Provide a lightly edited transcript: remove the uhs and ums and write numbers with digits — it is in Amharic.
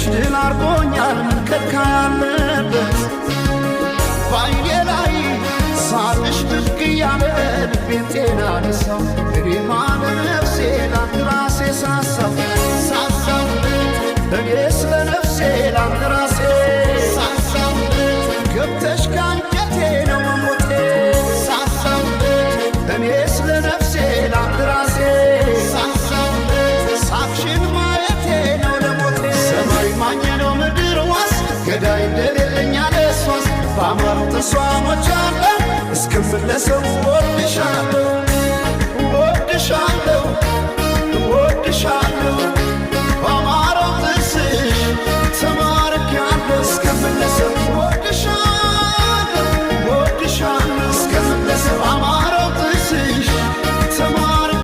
ድል አርጎኛል መንከካ ያለበት ባይኔ ላይ ሳቅሽ ብቅ እያለ ልቤን ጤና ነሳው እኔማ ለነፍሴ ላንድ ራሴ ሳሳው እኔ ስለ ነፍሴ ላንድ ራሴ ሳሳው ገብተሽ ካንጀቴ ነው መሞቴ ሳሳው እኔ ስለ ነፍሴ ላንድ ራሴ ሳሳው ሳቅሽን ማየቴ ነው ለሞቴ ሰማይ ማኘ ነው ምድር ዋስ ገዳይ እንደሌለኝ አለ እሷስ በአማሩ ተስፋ ሞቻለሁ እስክመለሰው